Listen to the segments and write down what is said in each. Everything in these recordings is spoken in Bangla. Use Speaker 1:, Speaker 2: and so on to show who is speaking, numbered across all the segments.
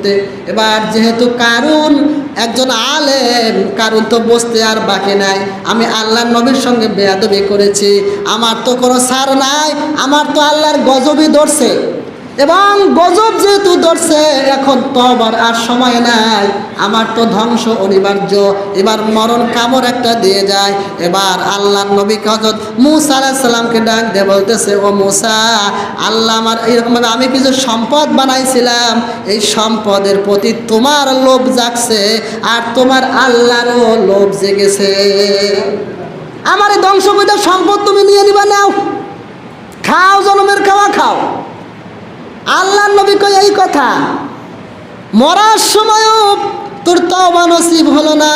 Speaker 1: করতে। এবার যেহেতু কারুন একজন আলেম, কারুন তো বসতে আর বাকি নাই, আমি আল্লাহর নবীর সঙ্গে বেয়াদবি করেছি, আমার তো কোনো ছাড় নাই, আমার তো আল্লাহর গজবই ধরছে। এবং গজব যেহেতু ধরছে, এখন তওবার আর সময় নাই, আমার তো ধ্বংস অনিবার্য। এবার মরণ কামড় একটা দিয়ে যায়। এবার আল্লাহর নবী হযরত মূসা আলাইহিস সালামকে ডাক দিয়ে বলতেছে, ও মূসা, আল্লাহ আমার এরকম আমি কিছু সম্পদ বানাইছিলাম, এই সম্পদের প্রতি তোমার লোভ জাগছে আর তোমার আল্লাহরও লোভ জেগেছে। আমার এই ধ্বংসকৃত সম্পদ তুমি নিয়ে নিবা, নাও, খাও, জনমের খাওয়া খাও। আল্লাহর নবী কই এই কথা, মরার সময়ও তোর তওবা নসিব হলো না,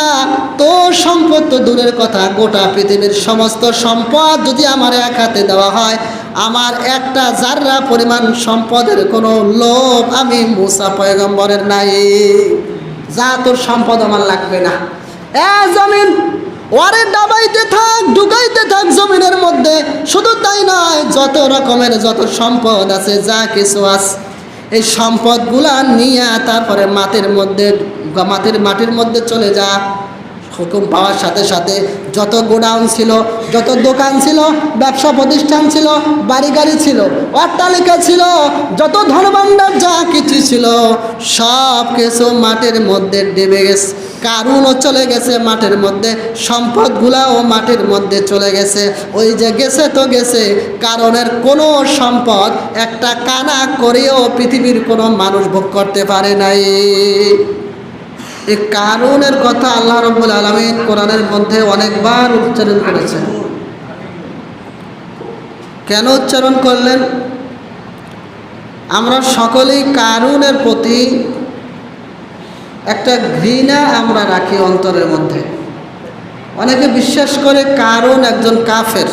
Speaker 1: তোর সম্পদ তো দূরের কথা, গোটা পৃথিবীর সমস্ত সম্পদ যদি আমার এক হাতে দেওয়া হয়, আমার একটা জাররা পরিমাণ সম্পদের কোনো লোভ আমি মূসা পয়গম্বরের নাই। যা, তোর সম্পদ আমার লাগবে না। জমিন ওরে ডাবাইতে থাক, ঢুকাইতে থাক জমিনের মধ্যে। শুধু তাই নয়, যত রকমের যত সম্পদ আছে, যা কিছু আছে, এই সম্পদগুলা নিয়ে তারপরে মাটির মধ্যে চলে যা। হুকুম পাওয়ার সাথে সাথে যত গোডাউন ছিল, যত দোকান ছিল, ব্যবসা প্রতিষ্ঠান ছিল, বাড়ি গাড়ি ছিল, অট্টালিকা ছিল, যত ধনভাণ্ডার যা কিছু ছিল, সব কিছু মাটির মধ্যে ডুবে গেছে। কারুনও চলে গেছে মাটির মধ্যে, সম্পদগুলাও মাটির মধ্যে চলে গেছে। ওই যে গেছে তো গেছে, কারণের কোনো সম্পদ একটা কানা করেও পৃথিবীর কোনো মানুষ ভোগ করতে পারে নাই। এই কারুনের কথা আল্লাহ রাব্বুল আলামিন কোরআনের মধ্যে অনেকবার উচ্চারণ করেছেন। কেন উচ্চারণ করলেন? আমরা সকলেই কারুনের প্রতি একটা ঘৃণা আমরা রাখি অন্তরের মধ্যে। অনেকে বিশ্বাস করে কারুন একজন কাফের,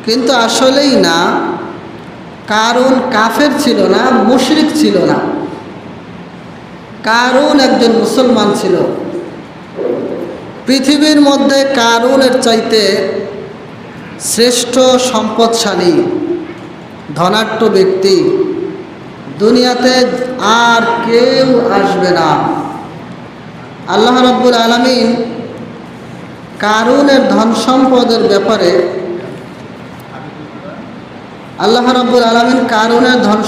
Speaker 1: কিন্তু আসলেই না, কারুন কাফের ছিল না, মুশরিক ছিল না। কারুন একজন মুসলমান ছিল। পৃথিবীর মধ্যে কারুনের চাইতে শ্রেষ্ঠ সম্পদশালী ধনাঢ্য ব্যক্তি দুনিয়াতে আর কেউ আসবে না। আল্লাহ রাব্বুল আলামিন কারুনের ধন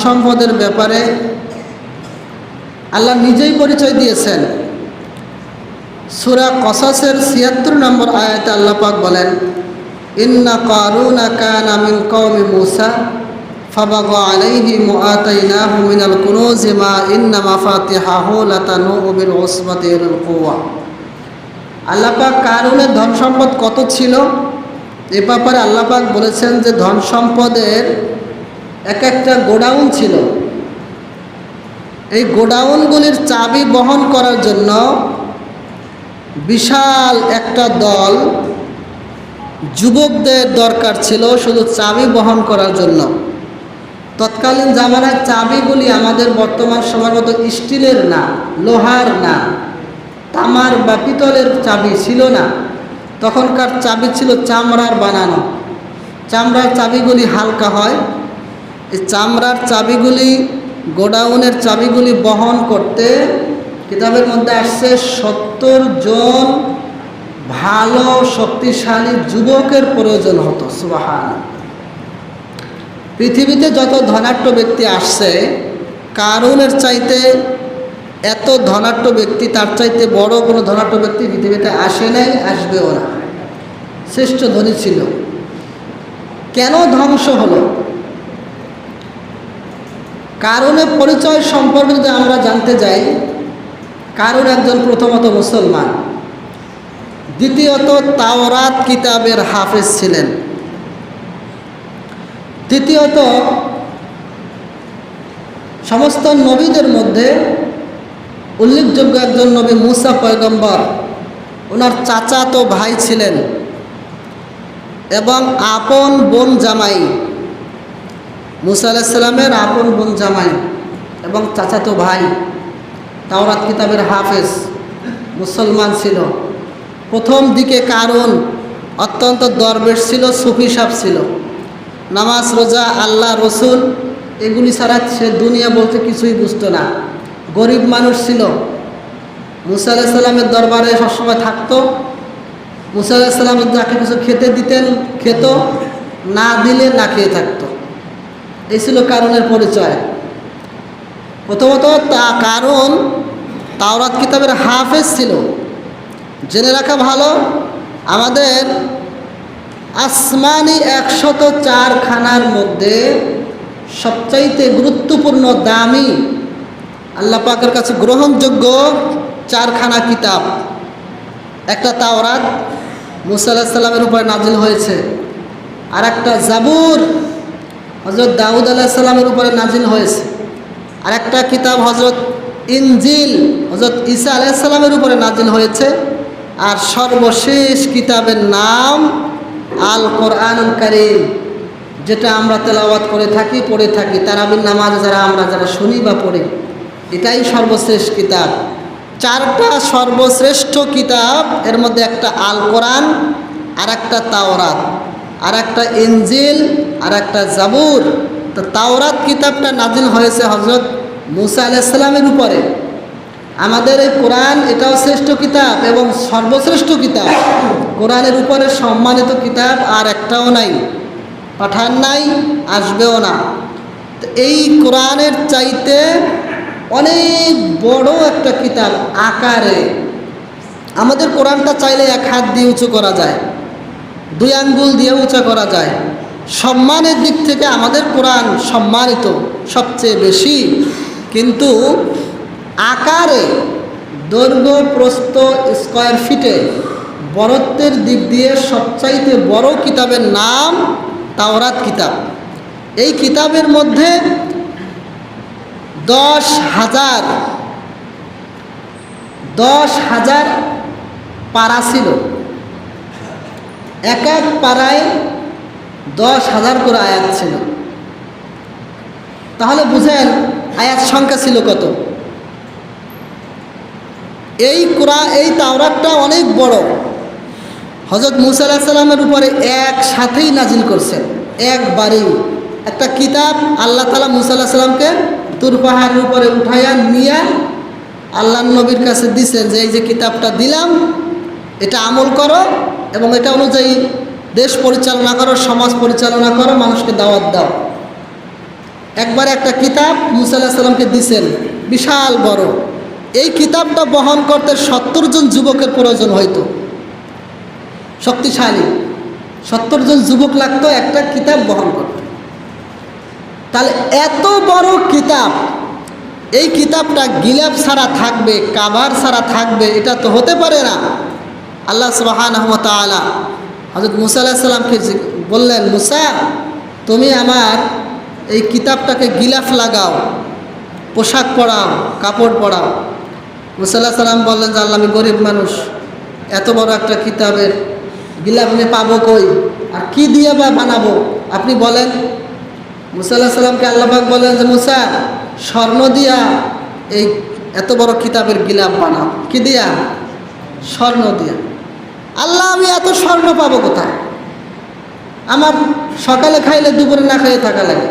Speaker 1: সম্পদের ব্যাপারে আল্লাহ নিজেই পরিচয় দিয়েছেন। সূরা কসাসের ৭৬ নম্বর আয়াতে আল্লাহ পাক বলেন, ইন্না কারুনা কানা মিন কওমি মূসা ফাবাগা আলাইহিম ওয়া আতাইনাহু মিনাল কুনুজি মা ইন্না মাফাতিহাহু লাতানুউ বিল উসবাতি উলিল কুওয়া। আল্লাহ পাক কারুনের ধন সম্পদ কত ছিল এ ব্যাপারে আল্লাহ পাক বলেছেন যে ধন সম্পদের এক একটা গোডাউন ছিল। এই গোডাউনগুলির চাবি বহন করার জন্য বিশাল একটা দল যুবকদের দরকার ছিল শুধু চাবি বহন করার জন্য। তৎকালীন জামানায় চাবিগুলি আমাদের বর্তমান সময়ের মতো স্টিলের না, লোহার না, তামার বা পিতলের চাবি ছিল না। তখনকার চাবি ছিল চামড়ার বানানো। চামড়ার চাবিগুলি হালকা হয়। এই চামড়ার চাবিগুলি, গোডাউনের চাবিগুলি বহন করতে কিতাবের মধ্যে আসছে ৭০ জন ভালো শক্তিশালী যুবকের প্রয়োজন হতো। সুবহানাল্লাহ। পৃথিবীতে যত ধনাঢ্য ব্যক্তি আসছে, কারুনের চাইতে এত ধনাঢ্য ব্যক্তি, তার চাইতে বড় কোনো ধনাঢ্য ব্যক্তি পৃথিবীতে আসে নাই, আসবেও না। শ্রেষ্ঠ ধনী ছিল। কেন ধ্বংস হলো? কারুনের পরিচয় সম্পর্কে যদি আমরা জানতে যাই, কারুন একজন প্রথমত মুসলমান, দ্বিতীয়ত তাওরাত কিতাবের হাফেজ ছিলেন, তৃতীয়ত সমস্ত নবীদের মধ্যে উল্লেখযোগ্য একজন নবী মূসা পয়গম্বর, ওনার চাচাতো ভাই ছিলেন এবং আপন বোন জামাই, মূসা আলাইহিস সালামের আপন বোন জামাই এবং চাচাতো ভাই, তাওরাত কিতাবের হাফেজ, মুসলমান ছিল। প্রথম দিকে কারুন অত্যন্ত দরবেশ ছিল, সুফি সাহেব ছিল। নামাজ রোজা আল্লাহ রসুল এগুলি ছাড়া সে দুনিয়া বলতে কিছুই বুঝতো না। গরিব মানুষ ছিল। মুসা আলাইহিস সালামের দরবারে সবসময় থাকতো। মুসা আলাইহিস সালাম যাকে কিছু খেতে দিতেন খেত, না দিলে না খেয়ে থাকতো। এই ছিল কারুনের পরিচয়। প্রথমত কারণ তাওরাত কিতাবের হাফেজ ছিল। জেনে রাখা ভালো, আমাদের আসমানি 104 খানার মধ্যে সবচাইতে গুরুত্বপূর্ণ দামি আল্লাহ পাকের কাছে গ্রহণযোগ্য 4 খানা কিতাব। একটা তাওরাত মুসা আলাইহিস সালামের উপরে নাজিল হয়েছে, আর একটা জাবুর হযরত দাউদ আলাইহিস সালামের উপরে নাজিল হয়েছে, আর একটা কিতাব হযরত ইনজিল হযরত ঈসা আলাইহিস সালামের উপরে নাজিল হয়েছে, আর সর্বশেষ কিতাবের নাম আল কোরআনুল কারীম, যেটা আমরা তেলাওয়াত করে থাকি, পড়ে থাকি তারাবির নামাজ যারা শুনি বা পড়ি। এটাই সর্বশেষ কিতাব। 4টা সর্বশ্রেষ্ঠ কিতাব, এর মধ্যে একটা আল কোরআন, আর একটা তাওরাত, আর একটা ইনজিল, আর একটা জাবুর। তো তাওরাত কিতাবটা নাজিল হয়েছে হযরত মুসা আলাইহিস সালামের উপরে। আমাদের এই কোরআন এটাও শ্রেষ্ঠ কিতাব এবং সর্বশ্রেষ্ঠ কিতাব। কোরআনের উপরে সম্মানিত কিতাব আর একটাও নাই, পাঠান নাই, আসবেও না। তো এই কোরআনের চাইতে অনেক বড় একটা কিতাব আকারে। আমাদের কোরআনটা চাইলে 1 হাত দিয়ে উঁচু করা যায়, 2 আঙ্গুল দিয়ে উঁচা করা যায়। সম্মানের দিক থেকে আমাদের কোরআন সম্মানিত সবচেয়ে বেশি, কিন্তু আকারে দৈর্ঘ্য প্রস্থ স্কয়ার ফিটে বড়ত্বের দিক দিয়ে সবচাইতে বড় কিতাবের নাম তাওরাত কিতাব। এই কিতাবের মধ্যে 10,000 পারা ছিল। এক এক পারায় 10,000 করে আয়াত ছিল। তাহলে বুঝেন আয়াত সংখ্যা ছিল কত। এই তাওরাতটা অনেক বড়। হযরত মুসা আলাইহিস সালামের উপরে একসাথেই নাজিল করছেন, একবারেই একটা কিতাব। আল্লাহ তাআলা মুসা আলাইহিস সালামকে তুর পাহাড়ের উপরে উঠাইয়া নিয়ে আল্লাহর নবীর কাছে দিছেন যে এই যে কিতাবটা দিলাম, এটা আমল করো এবং এটা অনুযায়ী দেশ পরিচালনা করো, সমাজ পরিচালনা করো, মানুষকে দাওয়াত দাও। একবারে একটা কিতাব মুসা আলাইহিস সালামকে দিছেন, বিশাল বড়। এই কিতাবটা বহন করতে 70 জন যুবকের প্রয়োজন হইতো, শক্তিশালী 70 জন যুবক লাগতো একটা কিতাব বহন করতে। তাহলে এত বড় কিতাব, এই কিতাবটা গিলাফ ছাড়া থাকবে, কাভার ছাড়া থাকবে, এটা তো হতে পারে না। আল্লাহ সুবহানাহু ওয়া তাআলা হযরত মুসা আলাইহিস সালামকে বললেন, মুসা তুমি আমার এই কিতাবটাকে গিলাফ লাগাও, পোশাক পরাও, কাপড় পরাও। মুসা আলাইহিস সালাম বললেন যে আল্লাহ, আমি গরিব মানুষ, এত বড় একটা কিতাবের গিলাফ আমি পাবো কই, আর কি দিয়ে বা বানাবো আপনি বলেন। মুসা আলাইহিস সালামকে আল্লাহ পাক বলেন যে মুসা, স্বর্ণ দিয়া এই এত বড় কিতাবের গিলাফ বানাও। কি দিয়া? স্বর্ণ দিয়া। আল্লাহ, আমি এত স্বর্ণ পাবো কোথায়? আমার সকালে খাইলে দুপুরে না খাইয়ে থাকা লাগে,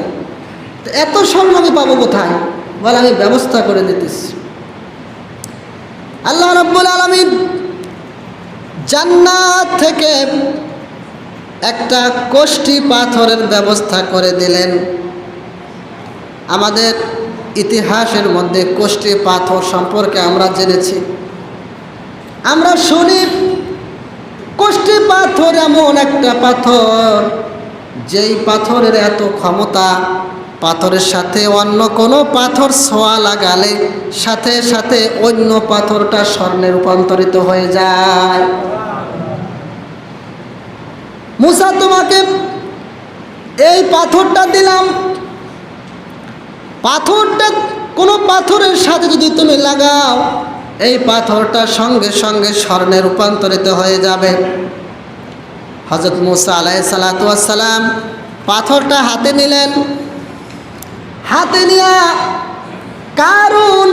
Speaker 1: তো এত স্বর্ণ আমি পাবো কোথায়? বলে আমি ব্যবস্থা করে দিতেছি। আল্লাহ রাব্বুল আলামিন জান্নাত থেকে একটা কোষ্ঠী পাথরের ব্যবস্থা করে দিলেন। আমাদের ইতিহাসের মধ্যে কোষ্ঠী পাথর সম্পর্কে আমরা জেনেছি, আমরা শুনি কোষ্ঠী পাথর এমন একটা পাথর, যেই পাথরের এত ক্ষমতা, পাথরের সাথে অন্য কোনো পাথর ছোঁয়া লাগালে সাথে সাথে অন্য পাথরটা স্বর্ণে রূপান্তরিত হয়ে যায়। মুসা, তোমাকে এই পাথরটা দিলাম, পাথরটা কোনো পাথরের সাথে যদি তুমি লাগাও, এই পাথরটা সঙ্গে সঙ্গে স্বর্ণে রূপান্তরিত হয়ে যাবে। হযরত মুসা আলাইহিস সালাতু ওয়াস সালাম পাথরটা হাতে নিলেন, হাতে নিয়ে কারুন,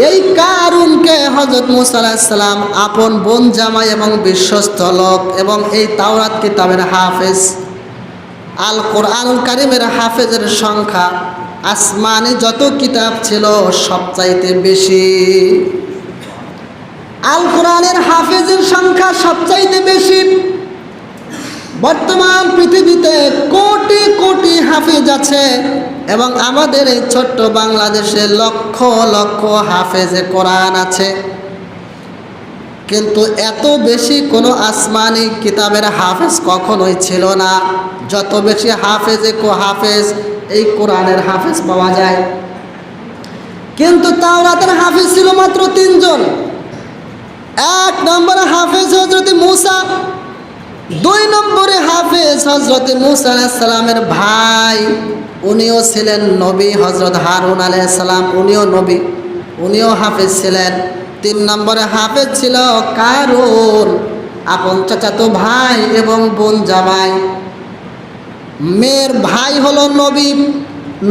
Speaker 1: এই কারুনকে হযরত মুসা আলাইহিস সালাম আপন বোন জামাই এবং বিশ্বস্ত লোক এবং এই তাওরাত কিতাবের হাফেজ, আল কোরআনুল কারীমের হাফেজের সংখ্যা আসমানে যত কিতাব ছিল সবচাইতে বেশি। আল কোরআনের হাফেজের সংখ্যা সবচাইতে বেশি। বর্তমান পৃথিবীতে কোটি কোটি হাফেজ আছে এবং আমাদের এই ছোট্ট বাংলাদেশে লক্ষ লক্ষ হাফেজে কোরআন আছে, কিন্তু এত বেশি কোনো আসমানি কিতাবের হাফেজ কখনোই ছিল না যত বেশি হাফেজ এই কোরআনের হাফেজ পাওয়া যায়। কিন্তু তাওরাতের হাফেজ ছিল মাত্র 3 জন। 1 নম্বরে হাফেজ হযরত মূসা, 2 নম্বরে হাফেজ হযরত মূসা আলাইহিস সালামের ভাই, উনিও ছিলেন নবী, হযরত হারুন আলাইহিস সালাম, উনিও নবী, উনিও হাফেজ ছিলেন। 3 নম্বরে হাফেজ ছিল কারুন, আপন চাচাতো ভাই এবং বোন জামাই। মেয়ের ভাই হলো নবী,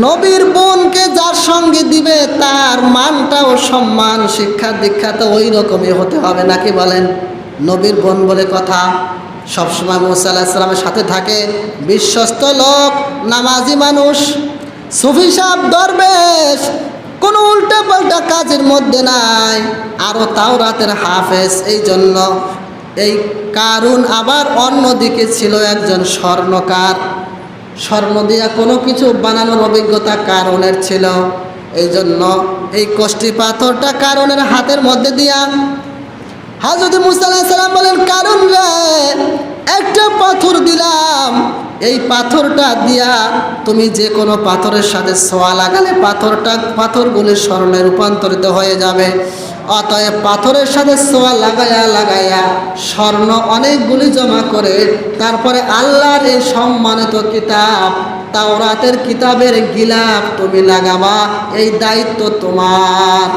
Speaker 1: নবীর বোনকে যার সঙ্গে দিবে তার মানটা ও সম্মান শিক্ষা দীক্ষা তো ওই রকমই হতে হবে নাকি বলেন? নবীর বোন বলে কথা, সবসময় মূসা আলাইহিস সালামের সাথে থাকে, বিশ্বস্ত লোক, নামাজি মানুষ, সুফি সাহেব, দরবেশ, কোনো উল্টা পাল্টা কাজের মধ্যে নাই, আরও তাওরাতের হাফেজ। এই জন্য এই কারুন আবার অন্যদিকে ছিল একজন স্বর্ণকার, স্বর্ণ দিয়া কোনো কিছু বানানোর অভিজ্ঞতা কারুনের ছিল। এই জন্য এই কষ্টি পাথরটা কারুনের হাতের মধ্যে দিয়া হযরত মূসা আলাইহিস সালাম বলেন, কারুন রে, একটা পাথর দিলাম, এই পাথরটা দিয়া তুমি যে কোনো পাথরের সাথে ছোঁয়া লাগালে পাথরগুলি স্বর্ণে রূপান্তরিত হয়ে যাবে। অতএব পাথরের সাথে ছোঁয়া লাগাইয়া স্বর্ণ অনেকগুলি জমা করে তারপরে আল্লাহর এই সম্মানিত কিতাব তাওরাতের কিতাবের গিলাফ তুমি লাগাবা, এই দায়িত্ব তোমার।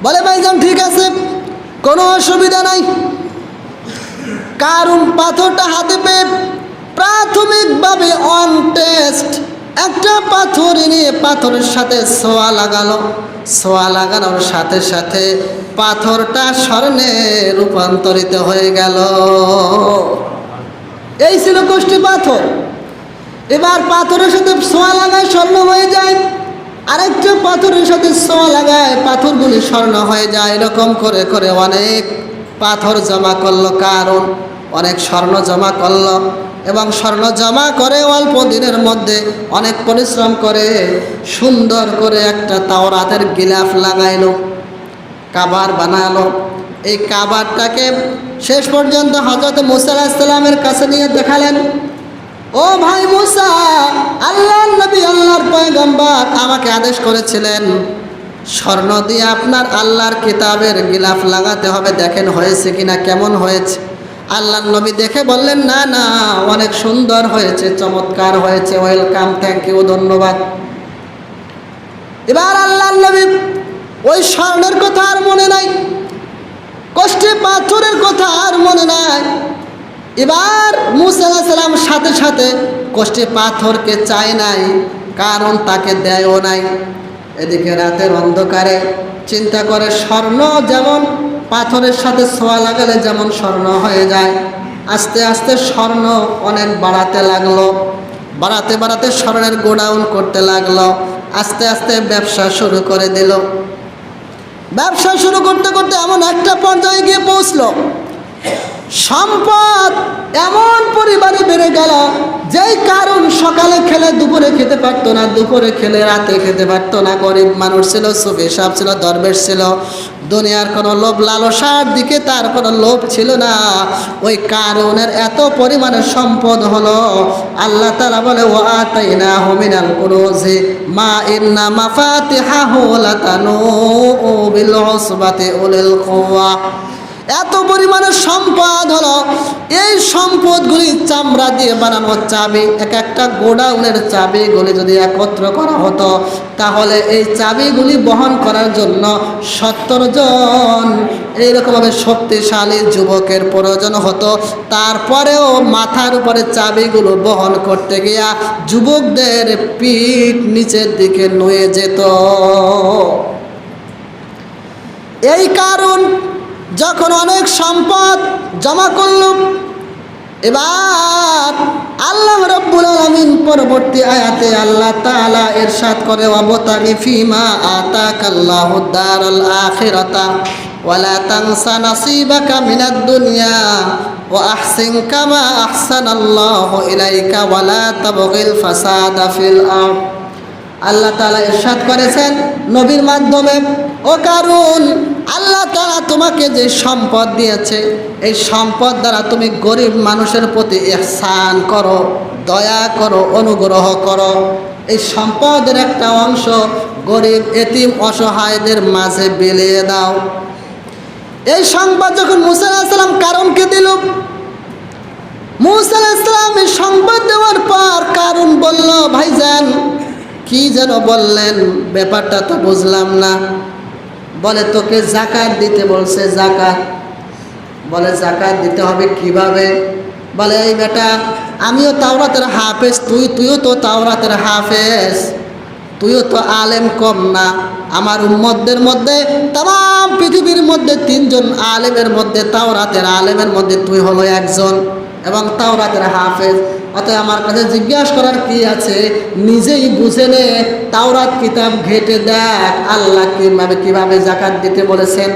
Speaker 1: বলে ভাইজান ঠিক আছে, কোনো অসুবিধা নাই। কারণ পাথরটা হাতে পেয়ে প্রাথমিকভাবে অন টেস্ট একটা পাথর এনে পাথরের সাথে ছোঁয়া লাগালো, ছোঁয়া লাগানোর সাথে সাথে পাথরটা স্বর্ণে রূপান্তরিত হয়ে গেল। এই ছিল কষ্টি পাথর। এবার পাথরের সাথে ছোঁয়া লাগায় স্বর্ণ হয়ে যায়, আরেকটা পাথরের সাথে ছোঁয়া লাগায় পাথরগুলি স্বর্ণ হয়ে যায়। এরকম করে করে অনেক পাথর জমা করলো কারণ, অনেক স্বর্ণ জমা করলো এবং স্বর্ণ জমা করে অল্প দিনের মধ্যে অনেক পরিশ্রম করে সুন্দর করে একটা তাওরাতের গিলাফ লাগাইলো, কাবার বানালো। এই কাবারটাকে শেষ পর্যন্ত হযরত মূসা আলাইহিস সালামের কাছে নিয়ে দেখালেন, ও ভাই মূসা, আল্লাহর নবী, আল্লাহর পয়গম্বর আমাকে আদেশ করেছিলেন স্বর্ণ দিয়ে আপনার আল্লাহর কিতাবের গিলাফ লাগাতে হবে, দেখেন হয়েছে কিনা, কেমন হয়েছে। আল্লাহর নবী দেখে বললেন, না না, অনেক সুন্দর হয়েছে, চমৎকার হয়েছে, ওয়েলকাম, থ্যাংক ইউ, ধন্যবাদ। এবার আল্লাহর নবী ওই স্বর্ণের কথা আর মনে নাই, কষ্টে পাথরের কথা আর মনে নাই। এবার মূসা আলাইহিস সালাম সাথে সাথে কষ্টে পাথরকে চায় নাই, কারণ তাকে দেয়ও নাই। এদিকে রাতের অন্ধকারে চিন্তা করে স্বর্ণ যেমন পাথরের সাথে ছোঁয়া লাগালে যেমন স্বর্ণ হয়ে যায়, আস্তে আস্তে স্বর্ণ অনেক বাড়াতে লাগলো, বাড়াতে বাড়াতে স্বর্ণের গোডাউন করতে লাগলো। আস্তে আস্তে ব্যবসা শুরু করে দিল। ব্যবসা শুরু করতে করতে এমন একটা পর্যায়ে গিয়ে পৌঁছলো, সম্পদ এমন পরিমাণে বেড়ে গেল, যেই কারণ সকালে খেলে দুপুরে খেতে পারতো না, দুপুরে খেলে রাতে খেতে পারতো না। গরিব মানুষ ছিল, সুফি সাহেব ছিল, দরবেশ ছিল, দুনিয়ার কোনো লোভ লালসার দিকে তার কোনো লোভ ছিল না। ওই কারণের এত পরিমাণে সম্পদ হলো, আল্লাহ তাআলা বলে, ওয়া আতাইনাহু মিনাল কুনুজি মা ইন্না মাফাতিহাহু লাতানু বিল উসবাতি উলিল কুওয়া। এত পরিমাণে সম্পদ হলো, এই সম্পদগুলি চামড়া দিয়ে বানানো চাবি, এক একটা গোডাউনের চাবিগুলি যদি একত্র করা হতো তাহলে এই চাবিগুলি বহন করার জন্য 70 জন এইরকমভাবে শক্তিশালী যুবকের প্রয়োজন হতো। তারপরেও মাথার উপরে চাবিগুলো বহন করতে গিয়া যুবকদের পিঠ নিচের দিকে নুয়ে যেত। এই কারণ যখন অনেক সম্পদ জমা করল, এবার আল্লাহ রাব্বুল আলামিন পরবর্তী আয়াতে আল্লাহ তাআলা ইরশাদ করে ওয়াবতাগি ফিমা আতাকাল্লাহুদ দারাল আখিরাতা ওয়ালা তানসা নাসিবাকা মিনাদ দুনিয়া ওয়া আহসিন কামা আহসানাল্লাহু ইলাইকা ওয়ালা তাবগিল ফাসাদা ফিল আরদ। আল্লাহ তাআলা ইরশাদ করেছেন নবীর মাধ্যমে, ও কারুন, আল্লাহ তাআলা তোমাকে যে সম্পদ দিয়েছে এই সম্পদ দ্বারা তুমি গরিব মানুষের প্রতি ইহসান করো, দয়া করো, অনুগ্রহ করো। এই সম্পদের একটা অংশ গরিব এতিম অসহায়দের মাঝে বিলিয়ে দাও। এই সংবাদ যখন মূসা আলাইহিস সালাম কারুনকে দিল, মূসা আলাইহিস সালাম এই সংবাদ দেওয়ার পর কারুন বলল, ভাইজান কি যেন বললেন, ব্যাপারটা তো বুঝলাম না। বলে তোকে যাকাত দিতে বলছে। যাকাত? বলে যাকাত দিতে হবে কিভাবে? বলে এই বেটা, আমিও তাওরাতের হাফেজ, তুইও তো তাওরাতের হাফেজ, তুইও তো আলেম কম না। আমার উম্মতদের মধ্যে তাম পৃথিবীর মধ্যে 3 জন আলেমের মধ্যে, তাওরাতের আলেমের মধ্যে তুই হলো একজন এবং তাওরাতের হাফেজ। অতএব আমার কাছে জিজ্ঞাসা করার কি আছে, নিজেই বুঝে নে, তাওরাত কিতাব ঘেটে দেখ আল্লাহ কিভাবে যাকাত দিতে বলেছেন।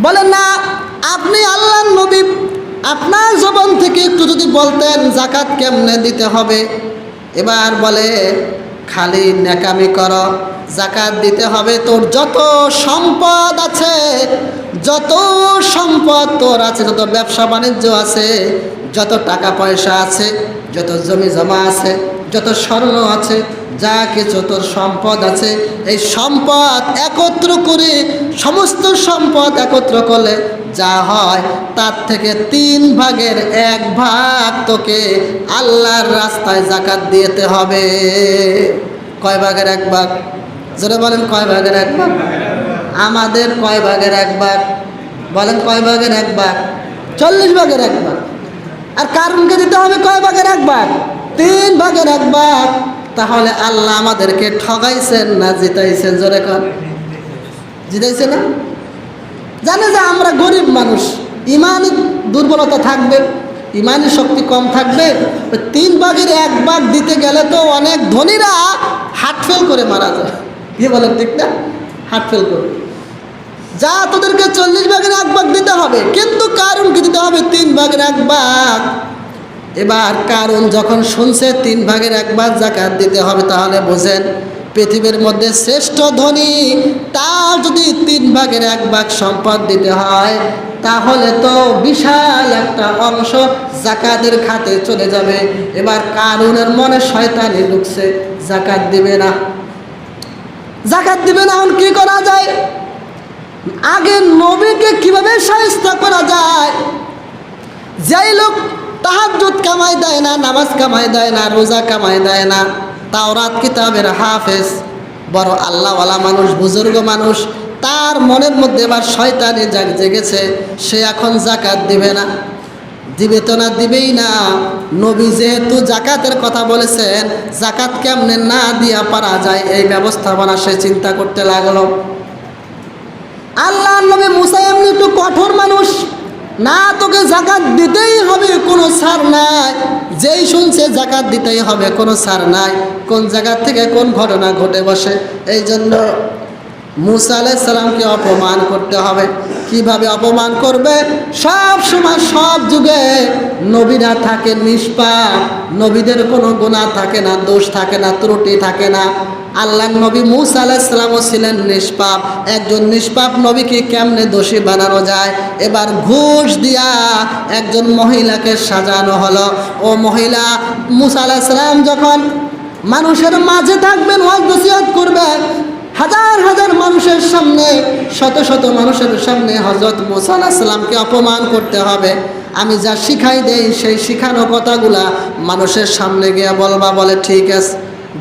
Speaker 1: বলেন না, আপনি আল্লাহর নবী, আপনার জবান থেকে একটু যদি বলতেন যাকাত কেমনে দিতে হবে। এবার বলে খালি নেকামি করো, যাকাত দিতে হবে তোর যত সম্পদ আছে, যত সম্পদ তোর আছে, যত ব্যবসা বাণিজ্য আছে, যত টাকা পয়সা আছে, যত জমি জমা আছে, যত স্বর্ণ আছে, যা কিছু তোর সম্পদ আছে, এই সম্পদ একত্র করে, সমস্ত সম্পদ একত্র করলে যা হয় তার থেকে 3 ভাগের 1 ভাগ তোকে আল্লাহর রাস্তায় যাকাত দিতে হবে। কয় ভাগের 1 ভাগ? জোরে বলেন, কয় ভাগের 1 ভাগ? আমাদের কয় ভাগের 1 ভাগ? বলেন কয় ভাগের 1 ভাগ? 40 ভাগের 1 ভাগ। আর কারুনকে দিতে হবে কয় ভাগের 1 ভাগ? 3 ভাগের 1 ভাগ। তাহলে আল্লাহ আমাদেরকে ঠগাইছেন না জিতাইছেন? জোরে কর। জিতাইছে না? জানে যে আমরা গরিব মানুষ, ইমানি দুর্বলতা থাকবে, ইমানি শক্তি কম থাকবে। 3 ভাগের 1 ভাগ দিতে গেলে তো অনেক ধনীরা হার্ট ফেল করে মারা যায়। কি বলেন, ঠিক না? হার্ট ফেল করে। যা তোদেরকে 40 ভাগের 1 ভাগ দিতে হবে, কিন্তু কারুনকে দিতে হবে 3 ভাগের 1 ভাগ। এবার কারুন যখন শুনছে 3 ভাগের 1 ভাগ যাকাত দিতে হবে, তাহলে বোঝেন পৃথিবীর মধ্যে শ্রেষ্ঠ ধনী তার যদি 3 ভাগের 1 ভাগ সম্পদ দিতে হয়, তাহলে তো বিশাল একটা অংশ যাকাতের খাতে চলে যাবে। এবার কারুনের মনে শয়তানি ঢুকছে, যাকাত দিবে না, যাকাত দিবে না। এখন কি করা যায়? আগে নবীকে কিভাবে শায়েস্ত করা যায়? যেই লোক তাহাজ্জুদ কামাই দেয় না, নামাজ কামাই দেয় না, রোজা কামাই দেয় না, তাওরাত কিতাবের হাফেজ, বড় আল্লাহওয়ালা মানুষ, বুজুর্গ মানুষ, তার মনের মধ্যে এবার শয়তানি জাগ জেগেছে, সে এখন যাকাত দিবে না। দিবে তো না, দিবেই না। নবী যেহেতু যাকাতের কথা বলেছেন, যাকাত কেমনে না দিয়া পারা যায় এই ব্যবস্থাপনা সে চিন্তা করতে লাগলো। আল্লাহর নবী মুসা এমনি একটু কঠোর মানুষ, না তোকে যাকাত দিতেই হবে, কোনো ছাড় নাই। যেই শুনছে যাকাত দিতেই হবে, কোনো ছাড় নাই। কোন জায়গা থেকে কোন ঘটনা ঘটে বসে। এই জন্য মুসা আলাইহিস সালামকে অপমান করতে হবে। কিভাবে অপমান করবে? সব সময় সব যুগে নবীরা থাকে নিষ্পাপ, নবীদের কোনো গুনাহ থাকে না, দোষ থাকে না, ত্রুটি থাকে না। আল্লাহর নবী মুসা আলাইহিস সালামও ছিলেন নিষ্পাপ। একজন নিষ্পাপ নবীকে কেমনে দোষী বানানো যায়? এবার ঘুষ দিয়া একজন মহিলাকে সাজানো হলো। ও মহিলা, মুসা আলাইহিস সালাম যখন মানুষের মাঝে থাকবেন, ওয়াজ নসিহত করবেন, হাজার হাজার মানুষের সামনে, শত শত মানুষের সামনে হযরত মুসা আলাইহিস সালামকে অপমান করতে হবে। আমি যা শিখাই দেই সেই শিখানো কথাগুলা মানুষের সামনে গিয়ে বলবা। বলে ঠিক আছে।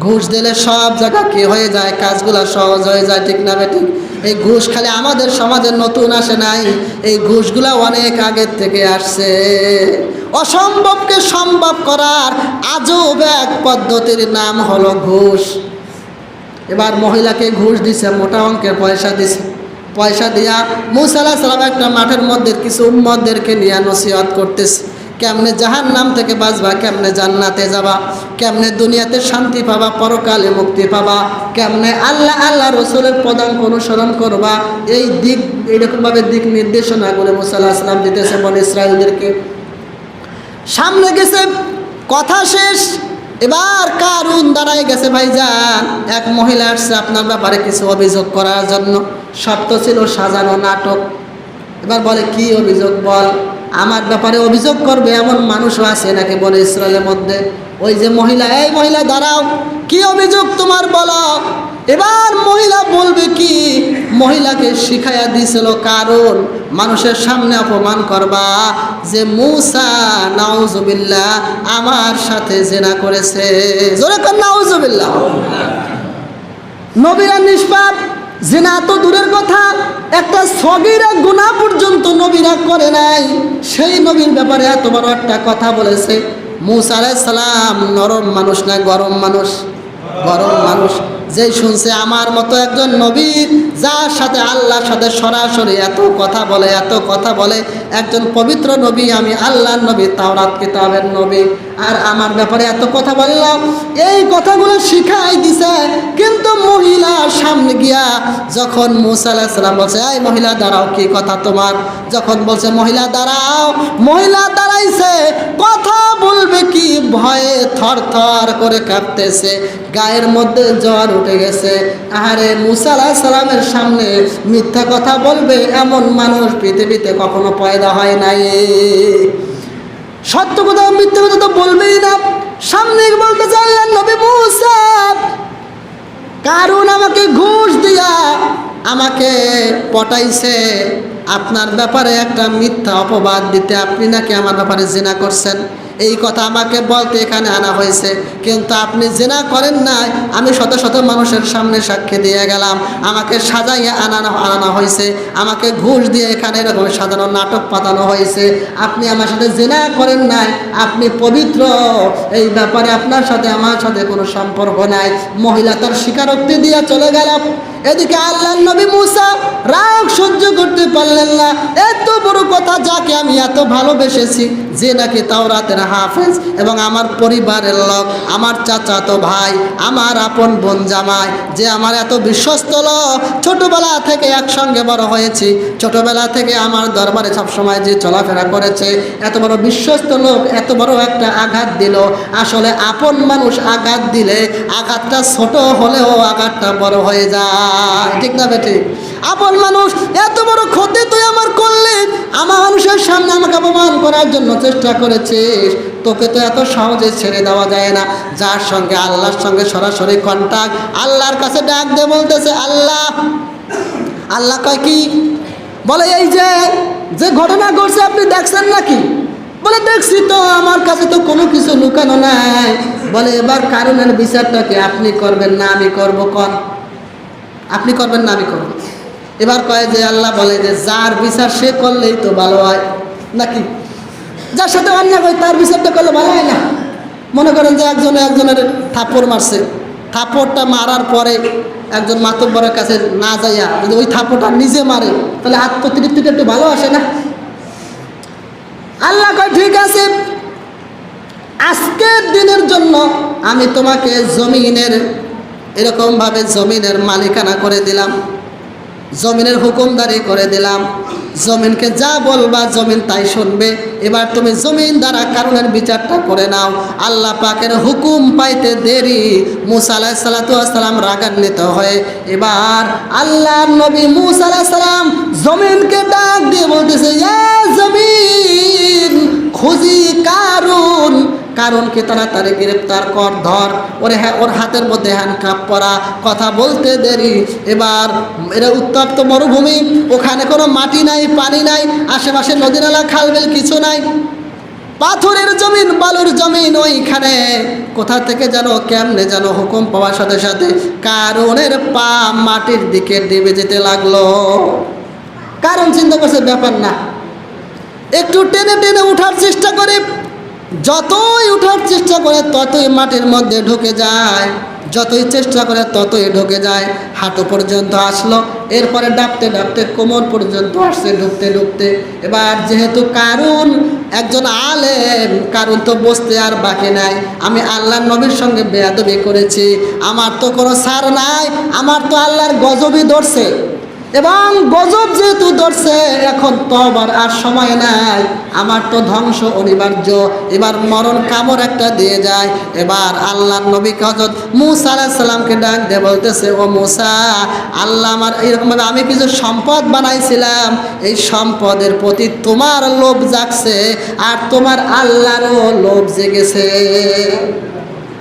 Speaker 1: ঘুষ দিলে সব জায়গা কি হয়ে যায়, কাজগুলা সহজ হয়ে যায়, ঠিক না বেঠিক? এই ঘুষ খালি আমাদের সমাজে নতুন আসে নাই, এই ঘুষগুলা অনেক আগের থেকে আসছে। অসম্ভবকে সম্ভব করার আজব এক পদ্ধতির নাম হলো ঘুষ। এবার মহিলাকে ঘুষ দিছে, মোটা অঙ্কের পয়সা দিছে। পয়সা দিয়া মুসা আলাইহিস সালাম একটা মাঠের মধ্যে কিছু উম্মতদেরকে নিয়ে নসিহত করতেছে। কেমনে জাহান্নাম থেকে বাঁচবা, কেমনে জান্নাতে যাবা, কেমনে দুনিয়াতে শান্তি পাবা, পরকালে মুক্তি পাবা, কেমনে আল্লাহ আল্লাহ রসুলের পদাঙ্ক অনুসরণ করবা, এই দিক এইরকমভাবে দিক নির্দেশনাগুলো মুসা আলাইহিস সালাম দিতেছে বনি ইসরাঈলদেরকে। সামনে গেছে, কথা শেষ। এবার কারুন দাঁড়ায় গেছে। ভাইজান, এক মহিলা আসছে আপনার ব্যাপারে কিছু অভিযোগ করার জন্য। সব তো ছিল সাজানো নাটক। এবার বলে কি অভিযোগ বল। আমার ব্যাপারে অভিযোগ করবে এমন মানুষও আছে নাকি বলে ইসরায়েলের মধ্যে? ওই যে মহিলা, এই মহিলা দাঁড়াও, কি অভিযোগ তোমার বলো। এবার মহিলা বলবে কি, মহিলাকে শিখাইয়া দিয়েছিল কারণ মানুষের সামনে অপমান করবা যে মুসা নাউজুবিল্লাহ আমার সাথে জিনা করেছে। জোরে কর নাউজুবিল্লাহ। নবীরা নিষ্পাপ, জিনা তো দূরের কথা, একটা সগীরা গুনাহ পর্যন্ত নবীরা করে নাই, সেই নবীর ব্যাপারে এত বড় একটা কথা বলেছে। মুসা আলাইহিস সালাম নরম মানুষ না গরম মানুষ? গরম মানুষ। যেই শুনছে আমার মতো একজন নবী, যার সাথে আল্লাহর সাথে সরাসরি এত কথা বলে, এত কথা বলে, একজন পবিত্র নবী, আমি আল্লাহর নবী, তাওরাত কিতাবের নবী, আর আমার ব্যাপারে এত কথা বললাম, এই কথাগুলো শিখাই দিছে। কিন্তু মহিলা সামনে গিয়া যখন মুসা আলাইহিস সালাম বলছে এই মহিলা দাঁড়াও, কি কথা তোমার, যখন বলছে মহিলা দাঁড়াও, মহিলা দাঁড়াইছে, কথা বলবে কি ভয়ে থর থর করে কাঁপতেছে, গায়ের মধ্যে জ্বর উঠে গেছে। আরে মুসা আলাইহিস সালামের সামনে মিথ্যা কথা বলবে এমন মানুষ পৃথিবীতে কখনো পয়দা হয় নাই। সত্য কথা মিথ্যা কথা তো বলবেই না। সামনে বলতে চাইলেন নবী মুসা, কারণ আমাকে ঘুষ দিয়া আমাকে পটাইছে আপনার ব্যাপারে একটা মিথ্যা অপবাদ দিতে, আপনি নাকি আমার ব্যাপারে জিনা করছেন, এই কথা আমাকে বলতে এখানে আনা হয়েছে। কিন্তু আপনি জিনা করেন নাই, আমি শত শত মানুষের সামনে সাক্ষী দিয়ে গেলাম, আমাকে সাজাইয়া আনানো হয়েছে, আমাকে ঘুষ দিয়ে এখানে এরকম সাজানো নাটক পাতানো হয়েছে। আপনি আমার সাথে জিনা করেন নাই, আপনি পবিত্র, এই ব্যাপারে আপনার সাথে আমার সাথে কোনো সম্পর্ক নাই। মহিলা তার স্বীকারোক্তি দিয়ে চলে গেল। এদিকে আল্লাহর নবী মুসা রাগ সহ্য করতে পারলেন না। এত বড় কথা, যাকে আমি এত ভালোবেসেছি, যে নাকি তাওরাতের হাফেজ এবং আমার পরিবারের লোক, আমার চাচাতো ভাই, আমার আপন বোন জামাই, যে আমার এত বিশ্বস্ত লোক, ছোটবেলা থেকে একসঙ্গে বড় হয়েছি, ছোটবেলা থেকে আমার দরবারে সবসময় যে চলাফেরা করেছে, এত বড় বিশ্বস্ত লোক এত বড় একটা আঘাত দিল। আসলে আপন মানুষ আঘাত দিলে আঘাতটা ছোট হলেও আঘাতটা বড় হয়ে যায়, ঠিক না বেটি? আপন মানুষ এত বড় ক্ষতি তুই আমার করলি, আমার মানুষের সামনে আমাকে অপমান করার জন্য চেষ্টা করেছিস, তোকে তো এত সহজে ছেড়ে দেওয়া যায় না। যার সঙ্গে আল্লাহর সঙ্গে সরাসরি কন্টাক্ট, আল্লাহর কাছে ডাক দিয়ে বলতেছে আল্লাহ। আল্লাহ কয় কি? বলে এই যে ঘটনা ঘটছে আপনি দেখছেন নাকি? বলে দেখছি তো, আমার কাছে তো কোনো কিছু লুকানো নাই। বলে এবার কারণের বিচারটাকে আপনি করবেন না আমি করব? কন আপনি করবেন না আমি করব? এবার কয় যে আল্লাহ বলে যে যার বিচার সে করলেই তো ভালো হয় নাকি? যার সাথে অন্যায় হয় তার বিচারটা করলে ভালো হয় না? মনে করেন যে একজনের থাপ্পড় মারছে, থাপ্পড়টা মারার পরে একজন মাতব্বরের কাছে না যাইয়া যদি ওই থাপ্পড়টা নিজে মারে, তাহলে আত্মতৃপ্তিটা একটু ভালো আসে না? আল্লাহ কয় ঠিক আছে, আজকের দিনের জন্য আমি তোমাকে জমিনের এরকমভাবে জমিনের মালিকানা করে দিলাম, জমিনের হুকুমদারি করে দিলাম, জমিনকে যা বলবা জমিন তাই শুনবে। এবার তুমি জমিন দ্বারা কারণের বিচারটা করে নাও। আল্লাহ পাকের হুকুম পাইতে দেরি, মুসা আলাইহিস সালাম রাগান্বিত হয়ে এবার আল্লাহ নবী মুসা আলাইহিস সালাম জমিনকে ডাক দিয়ে বলতেছে, এ জমিন খুঁজি কারণ, কারণকে তাড়াতাড়ি গ্রেপ্তার কর, ধর ওরে, ওর হাতের মধ্যে হ্যান্ডকাপ পরা, কথা বলতে দেরি। এবার এরা উত্তপ্ত মরুভূমি, ওখানে কোনো মাটি নাই, পানি নাই, আশেপাশে নদী নালা খালবিল কিছু নাই, পাথরের জমিন, বালুর জমিন। ওইখানে কোথা থেকে যেন কেমনে যেন হুকুম পাওয়ার সাথে সাথে কারণের পা মাটির দিকে ডেবে যেতে লাগলো। কারণ চিন্তা করছে ব্যাপার না, একটু টেনে টেনে উঠার চেষ্টা করে, যতই উঠার চেষ্টা করে ততই মাটির মধ্যে ঢুকে যায়। যতই চেষ্টা করে ততই ঢুকে যায়। হাঁটু পর্যন্ত আসলো, এরপরে ডাকতে ডাকতে কোমর পর্যন্ত আসছে, ঢুকতে ঢুকতে। এবার যেহেতু কারুন একজন আলেম, কারুন তো বসতে আর বাকি নাই। আমি আল্লাহর নবীর সঙ্গে বেয়াদবি করেছি, আমার তো কোনো ছাড় নাই, আমার তো আল্লাহর গজবই ধরছে। এবং গজব যেহেতু ধরছে, এখন তওবার আর সময় নাই, আমার তো ধ্বংস অনিবার্য। এবার মরণ কামড় একটা দিয়ে যায়। এবার আল্লাহর নবী হযরত মূসা আলাইহিস সালামকে ডাক দিয়ে বলতেছে, ও মূসা, আল্লাহ আমার এরকমভাবে আমি কিছু সম্পদ বানাইছিলাম, এই সম্পদের প্রতি তোমার লোভ জাগছে আর তোমার আল্লাহরও লোভ জেগেছে।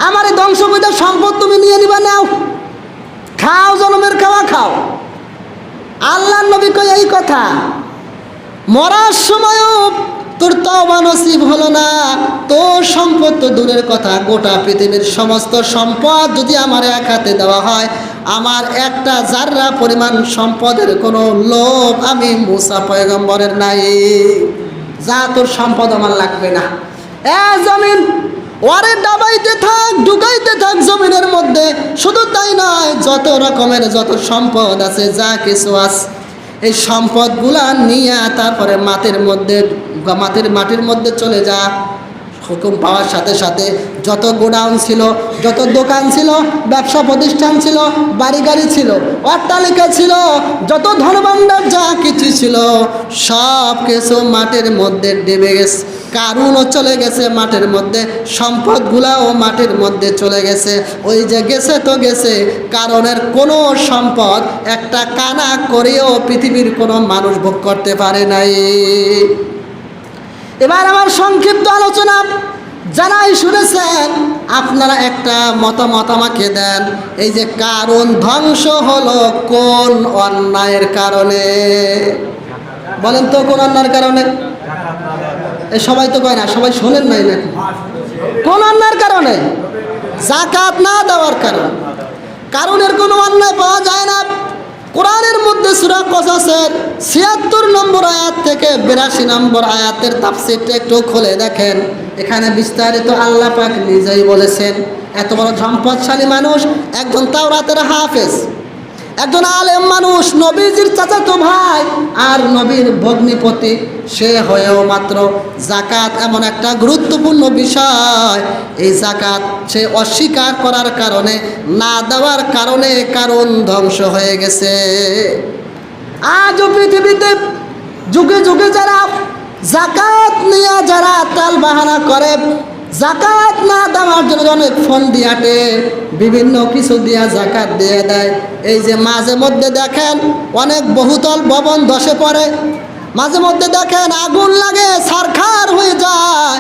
Speaker 1: আমার এই ধ্বংসবিদার সম্পদ তুমি নিয়ে নিবা, নাও, খাও, জনমের খাওয়া খাও। আল্লাহর নবী কই এই কথা, মরার সময়ও তোর তওবা নসিব হলো না, তোর সম্পদ তো দূরের কথা, গোটা পৃথিবীর সমস্ত সম্পদ যদি আমার এক হাতে দেওয়া হয়, আমার একটা জাররা পরিমাণ সম্পদের কোনো লোভ আমি মূসা পয়গম্বরের নাই। যা, তোর সম্পদ আমার লাগবে না। জমিন ওরে ডাবাইতে থাক, ঢুকাইতে থাক জমিনের মধ্যে। শুধু তাই নয়, যত রকমের যত সম্পদ আছে, যা কিছু আছে, এই সম্পদগুলা নিয়ে তারপরে মাটির মধ্যে চলে যা। হুকুম পাওয়ার সাথে সাথে যত গোডাউন ছিল, যত দোকান ছিল, ব্যবসা প্রতিষ্ঠান ছিল, বাড়ি গাড়ি ছিল, অট্টালিকা ছিল, যত ধনভাণ্ডার যা কিছু ছিল, সব কিছু মাটির মধ্যে ডুবে গেছে। কারুনও চলে গেছে মাটির মধ্যে, সম্পদগুলাও মাটির মধ্যে চলে গেছে। ওই যে গেছে তো গেছে, কারণের কোনো সম্পদ একটা কানা করেও পৃথিবীর কোনো মানুষ ভোগ করতে পারে নাই। এবার আমার সংক্ষিপ্ত আলোচনা, যারাই শুনেছেন আপনারা একটা মতামত আমাকে দেন। এই যে কারুন ধ্বংস হলো কোন অন্যায়ের কারণে? বলেন তো, কোন অন্যায়ের কারণে? এই সবাই তো কয় না, সবাই শোনেন নাই নাকি? কোন অন্যায়ের কারণে? যাকাত না দেওয়ার কারণে। কারণের কোনো অন্যায় পাওয়া যায় না। কোরআনের মধ্যে সূরা কসাসের ৭৬ নম্বর আয়াত থেকে ৮২ নম্বর আয়াতের তাফসীরটা একটু খুলে দেখেন। এখানে বিস্তারিত আল্লাহ পাক নিজেই বলেছেন। এত বড় সম্পদশালী মানুষ, একজন তাওরাতের হাফেজ, একজন আলেম মানুষ, নবীজির চাচাতো ভাই আর নবীর ভগ্নিপতি, সে হয়েও মাত্র যাকাত এমন একটা গুরুত্বপূর্ণ বিষয়, এই যাকাত সে অস্বীকার করার কারণে, না দেওয়ার কারণে কারণ ধ্বংস হয়ে গেছে। আজও পৃথিবীতে যুগে যুগে যারা যাকাত নিয়ে যারা তাল বাহানা করে, যাকাত না দেওয়ার জন্য অনেক ফোন দিয়াটে, বিভিন্ন কিছু দিয়া যাকাত দিয়ে দেয়। এই যে মাঝে মধ্যে দেখেন অনেক বহুতল ভবন ধসে পড়ে, মাঝে মধ্যে দেখেন আগুন লাগে, ছারখার হয়ে যায়,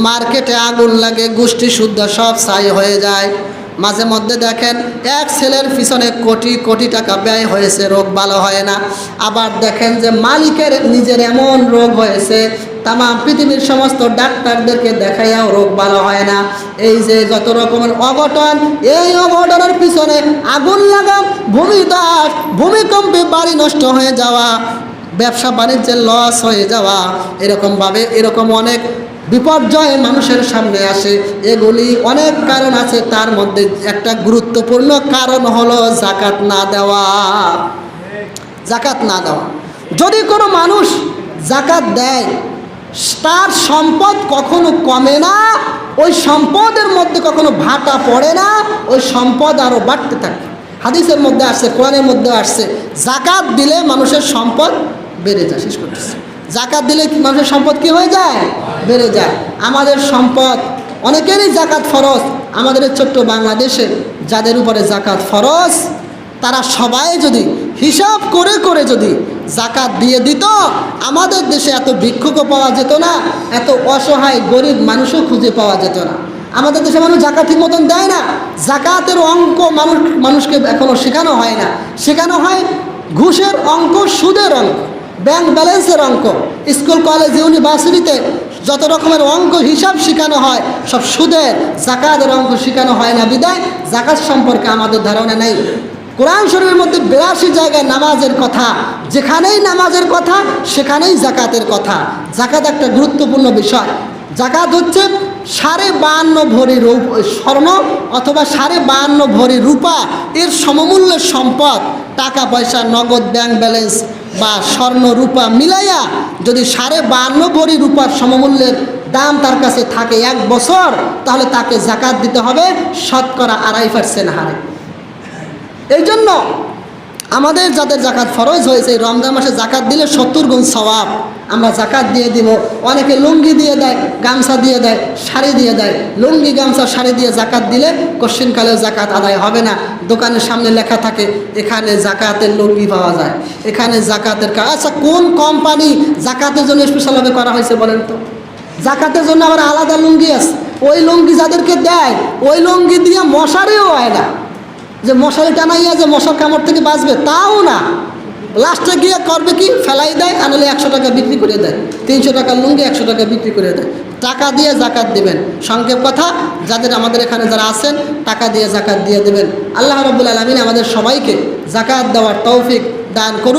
Speaker 1: মার্কেটে আগুন লাগে, গোষ্ঠী শুদ্ধ সব ছাই হয়ে যায়। মাঝে মধ্যে দেখেন এক ছেলের পিছনে কোটি কোটি টাকা ব্যয় হয়েছে, রোগ ভালো হয় না। আবার দেখেন যে মালিকের নিজের এমন রোগ হয়েছে, তাম পৃথিবীর সমস্ত ডাক্তারদেরকে দেখাইয়াও রোগ ভালো হয় না। এই যে যত রকমের অঘটন, এই অঘটনের পিছনে আগুন লাগা, ভূমিধস, ভূমিকম্পে বাড়ি নষ্ট হয়ে যাওয়া, ব্যবসা বাণিজ্যের লস হয়ে যাওয়া, এরকমভাবে এরকম অনেক বিপর্যয় মানুষের সামনে আসে। এগুলি অনেক কারণ আছে, তার মধ্যে একটা গুরুত্বপূর্ণ কারণ হলো যাকাত না দেওয়া। যাকাত না দেওয়া। যদি কোনো মানুষ যাকাত দেয়, তার সম্পদ কখনো কমে না, ওই সম্পদের মধ্যে কখনো ভাটা পড়ে না, ওই সম্পদ আরও বাড়তে থাকে। হাদিসের মধ্যে আসছে, কোরআনের মধ্যে আসছে, যাকাত দিলে মানুষের সম্পদ বেড়ে যায়। শেষ করতেছে, যাকাত দিলে মানুষের সম্পদ কি হয়ে যায়? বেড়ে যায়। আমাদের সম্পদ, অনেকেরই যাকাত ফরজ। আমাদের ছোট্ট বাংলাদেশে যাদের উপরে যাকাত ফরজ, তারা সবাই যদি হিসাব করে করে যদি যাকাত দিয়ে দিত, আমাদের দেশে এত ভিক্ষুকও পাওয়া যেত না, এত অসহায় গরিব মানুষও খুঁজে পাওয়া যেত না। আমাদের দেশে মানুষ যাকাত ঠিক মতন দেয় না। যাকাতের অঙ্ক মানুষকে এখনো শেখানো হয় না। শেখানো হয় ঘুষের অঙ্ক, সুদের অঙ্ক, ব্যাংক ব্যালেন্সের অঙ্ক। স্কুল, কলেজ, ইউনিভার্সিটিতে যত রকমের অঙ্ক হিসাব শেখানো হয়, সব সুদের, যাকাতের অঙ্ক শেখানো হয় না। বিদায় যাকাত সম্পর্কে আমাদের ধারণা নেই। কোরআন শরীফের মধ্যে ৮২ জায়গায় নামাজের কথা, যেখানেই নামাজের কথা সেখানেই যাকাতের কথা। যাকাত একটা গুরুত্বপূর্ণ বিষয়। জাকাত হচ্ছে 52.5 ভরি স্বর্ণ অথবা 52.5 ভরি রূপা এর সমমূল্যের সম্পদ, টাকা পয়সা, নগদ ব্যাংক ব্যালেন্স বা স্বর্ণ রূপা মিলাইয়া যদি 52.5 ভরি রূপার সমমূল্যের দাম তার কাছে থাকে 1 বছর, তাহলে তাকে জাকাত দিতে হবে 2.5% হারে। এই জন্য আমাদের যাদের জাকাত ফরজ হয়েছে, রমজান মাসে জাকাত দিলে 70 গুণ সওয়াব। আমরা জাকাত দিয়ে দিব। অনেকে লুঙ্গি দিয়ে দেয়, গামছা দিয়ে দেয়, শাড়ি দিয়ে দেয়। লুঙ্গি গামছা শাড়ি দিয়ে জাকাত দিলে কোশ্চিনকালেও জাকাত আদায় হবে না। দোকানের সামনে লেখা থাকে এখানে জাকাতের লুঙ্গি পাওয়া যায়, এখানে জাকাতের আচ্ছা কোন কোম্পানি জাকাতের জন্য স্পেশালভাবে করা হয়েছে বলেন তো? জাকাতের জন্য আবার আলাদা লুঙ্গি আছে। ওই লুঙ্গি যাদেরকে দেয় ওই লুঙ্গি দিয়ে মশারিও হয় না, যে মশারি টানাইয়া যে মশার কামড় থেকে বাঁচবে তাও না। লাস্টে গিয়ে করবে কি, ফেলাই দেয়, আনলে 100 টাকা বিক্রি করে দেয়। 300 টাকার লুঙ্গি 100 টাকা বিক্রি করে দেয়। টাকা দিয়ে জাকাত দিবেন। সংক্ষেপ কথা, যাদের আমাদের এখানে যারা আছেন টাকা দিয়ে জাকাত দিয়ে দেবেন। আল্লাহ রাব্বুল আলামিন আমাদের সবাইকে জাকাত দেওয়ার তৌফিক দান করুক।